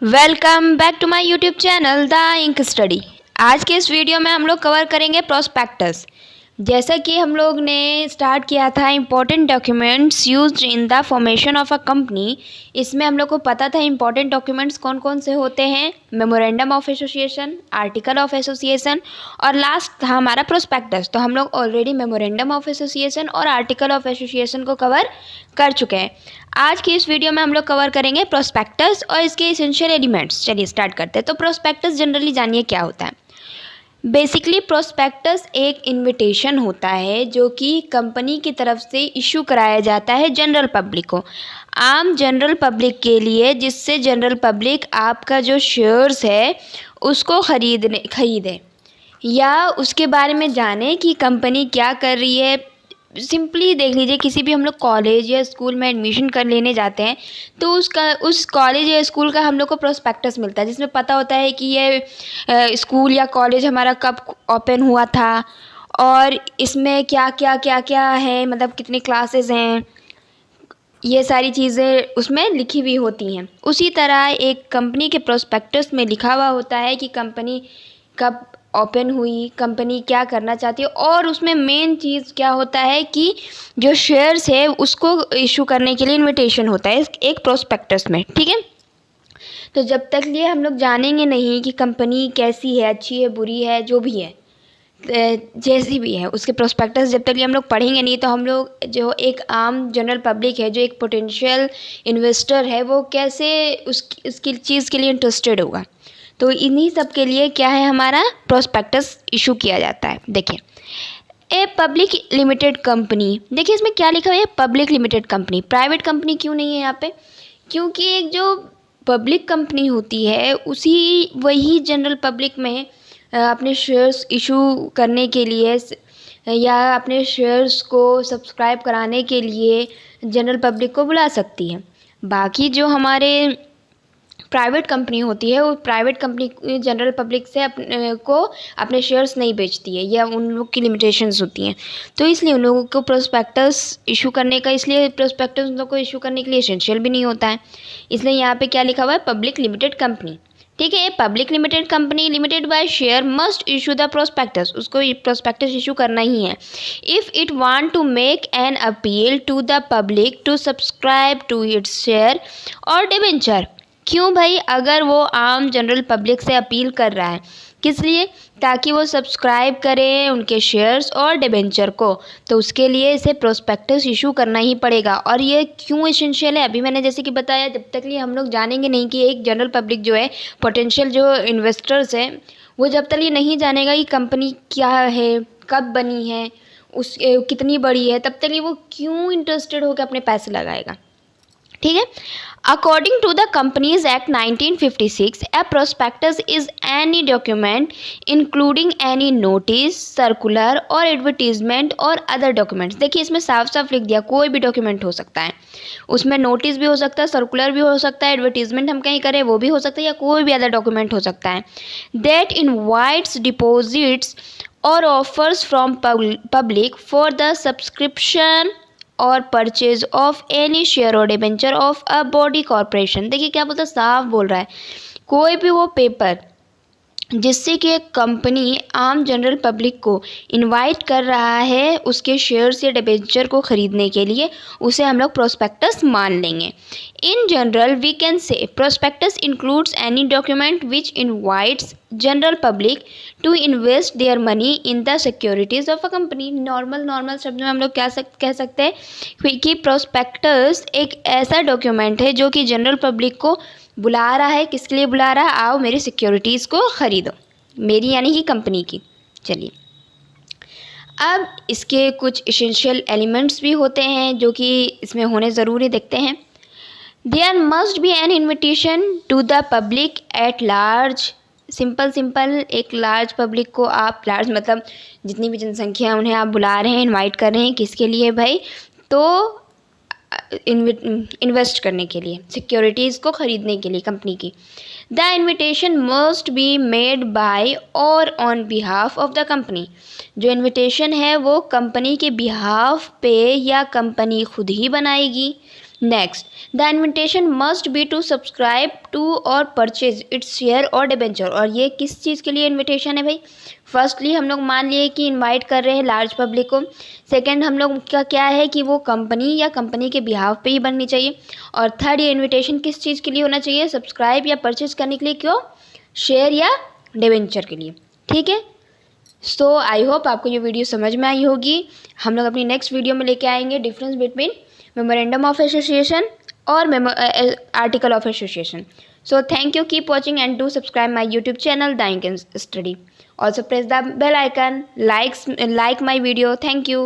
Welcome back to my YouTube channel the ink study. आज के इस वीडियो में हम लोग कवर करेंगे प्रोस्पेक्टस। जैसा कि हम लोग ने स्टार्ट किया था important documents used in the formation of a company. इसमें हम लोग को पता था इम्पोर्टेंट डॉक्यूमेंट्स कौन कौन से होते हैं, memorandum of association, article of association और लास्ट था हमारा प्रोस्पेक्टस। तो हम लोग ऑलरेडी मेमोरेंडम ऑफ एसोसिएशन और आर्टिकल ऑफ एसोसिएशन को कवर कर चुके हैं। आज की इस वीडियो में हम लोग कवर करेंगे प्रोस्पेक्टस और इसके एसेंशियल एलिमेंट्स। चलिए स्टार्ट करते हैं। तो प्रोस्पेक्टस जनरली जानिए क्या होता है। बेसिकली प्रोस्पेक्टस एक इनविटेशन होता है जो कि कंपनी की तरफ से इशू कराया जाता है जनरल पब्लिक को, आम जनरल पब्लिक के लिए, जिससे जनरल पब्लिक आपका जो शेयर्स है उसको खरीदे या उसके बारे में जाने कि कंपनी क्या कर रही है। सिंपली देख लीजिए, किसी भी हम लोग कॉलेज या स्कूल में एडमिशन कर लेने जाते हैं तो उस कॉलेज या स्कूल का हम लोग को प्रोस्पेक्टस मिलता है, जिसमें पता होता है कि ये स्कूल या कॉलेज हमारा कब ओपन हुआ था और इसमें क्या क्या क्या क्या है, मतलब कितनी क्लासेस हैं, ये सारी चीज़ें उसमें लिखी हुई होती हैं। उसी तरह एक कंपनी के प्रोस्पेक्टस में लिखा हुआ होता है कि कंपनी कब ओपन हुई, कंपनी क्या करना चाहती है, और उसमें मेन चीज़ क्या होता है कि जो शेयर्स है उसको इशू करने के लिए इनविटेशन होता है एक प्रोस्पेक्टस में। ठीक है, तो जब तक ये हम लोग जानेंगे नहीं कि कंपनी कैसी है, अच्छी है, बुरी है, जो भी है, जैसी भी है, उसके प्रोस्पेक्टस जब तक ये हम लोग पढ़ेंगे नहीं तो हम लोग जो एक आम जनरल पब्लिक है, जो एक पोटेंशियल इन्वेस्टर है, वो कैसे उसकी चीज़ के लिए इंटरेस्टेड होगा। तो इन्हीं सब के लिए क्या है, हमारा प्रोस्पेक्टस इशू किया जाता है। देखिए, ए पब्लिक लिमिटेड कंपनी, देखिए इसमें क्या लिखा हुआ है, public limited company. Private company क्यों नहीं है यहाँ पे? क्योंकि एक जो पब्लिक कंपनी होती है वही जनरल पब्लिक में अपने शेयर्स इशू करने के लिए या अपने शेयर्स को सब्सक्राइब कराने के लिए जनरल पब्लिक को बुला सकती है। बाकी जो हमारे प्राइवेट कंपनी होती है, वो प्राइवेट कंपनी जनरल पब्लिक से अपने शेयर्स नहीं बेचती है, या उन लोग की लिमिटेशंस होती हैं। तो इसलिए उन लोगों को प्रोस्पेक्टस इशू करने का, इसलिए प्रोस्पेक्टस उन लोगों को इशू करने के लिए एसेंशियल भी नहीं होता है। इसलिए यहाँ पे क्या लिखा हुआ है, पब्लिक लिमिटेड कंपनी। ठीक है, public limited company limited by share must issue the prospectus, उसको प्रोस्पेक्टस इशू करना ही है। If it want to make an appeal to the public to subscribe to its share और डिबेंचर। क्यों भाई? अगर वो आम जनरल पब्लिक से अपील कर रहा है, किस लिए? ताकि वो सब्सक्राइब करें उनके शेयर्स और डिबेंचर को, तो उसके लिए इसे प्रोस्पेक्टस इशू करना ही पड़ेगा। और ये क्यों एसेंशियल है, अभी मैंने जैसे कि बताया, जब तक ये हम लोग जानेंगे नहीं कि एक जनरल पब्लिक जो है, पोटेंशियल जो इन्वेस्टर्स हैं, वो जब तक ये नहीं जानेगा कि कंपनी क्या है, कब बनी है, उस कितनी बड़ी है, तब तक ये वो क्यों इंटरेस्टेड होकर अपने पैसे लगाएगा। ठीक है, according to the companies act 1956, a prospectus is any document including any notice, circular और एडवर्टीजमेंट और अदर डॉक्यूमेंट्स। देखिए इसमें साफ साफ लिख दिया, कोई भी डॉक्यूमेंट हो सकता है, उसमें नोटिस भी हो सकता है, सर्कुलर भी हो सकता है, एडवर्टीजमेंट हम कहीं करें वो भी हो सकता है, या कोई भी अदर डॉक्यूमेंट हो सकता है। दैट इनवाइट्स डिपॉजिट्स और offers from public for the subscription और परचेज ऑफ एनी शेयर और debenture of a body corporation. देखिए क्या बोलता है, साफ बोल रहा है, कोई भी वो पेपर जिससे कि एक कंपनी आम जनरल पब्लिक को इनवाइट कर रहा है उसके शेयर्स या डिबेंचर को खरीदने के लिए, उसे हम लोग प्रोस्पेक्टस मान लेंगे। In general we can say prospectus includes any document which invites general public to invest their money in the securities of a company. Normal शब्द में हम लोग क्या कह सकते हैं कि प्रोस्पेक्टस एक ऐसा डॉक्यूमेंट है जो कि जनरल पब्लिक को बुला रहा है। किसके लिए बुला रहा है? आओ मेरी सिक्योरिटीज़ को ख़रीदो, मेरी यानी कि कंपनी की। चलिए, अब इसके कुछ एसेंशियल एलिमेंट्स भी होते हैं जो कि इसमें होने ज़रूरी देखते हैं। There must be an invitation to the public at large. Simple एक लार्ज पब्लिक को आप, लार्ज मतलब जितनी भी जनसंख्या है उन्हें आप बुला रहे हैं, इनवाइट कर रहे हैं। किसके लिए भाई? तो इन्वेस्ट करने के लिए, सिक्योरिटीज़ को ख़रीदने के लिए कंपनी की। The invitation must be made by और on behalf of the company. जो इन्विटेशन है वो कंपनी के बिहाफ पे या कंपनी खुद ही बनाएगी, next, the invitation must be to subscribe to और परचेज इट्स शेयर और डिबेंचर। और ये किस चीज़ के लिए इन्विटेशन है भाई? फर्स्टली हम लोग मान लिए कि इनवाइट कर रहे हैं लार्ज पब्लिक को। सेकंड, हम लोग का क्या है कि वो कंपनी या कंपनी के बिहाफ पे ही बननी चाहिए। और थर्ड, ये इन्विटेशन किस चीज़ के लिए होना चाहिए? सब्सक्राइब या परचेज करने के लिए, क्यों? शेयर या डिबेंचर के लिए। ठीक है, सो आई होप आपको ये वीडियो समझ में आई होगी। हम लोग अपनी नेक्स्ट वीडियो में लेके आएंगे difference between memorandum of association और article of association. So thank you, keep watching and do subscribe my YouTube channel the ink Study. Also press the bell icon, like my video. Thank you.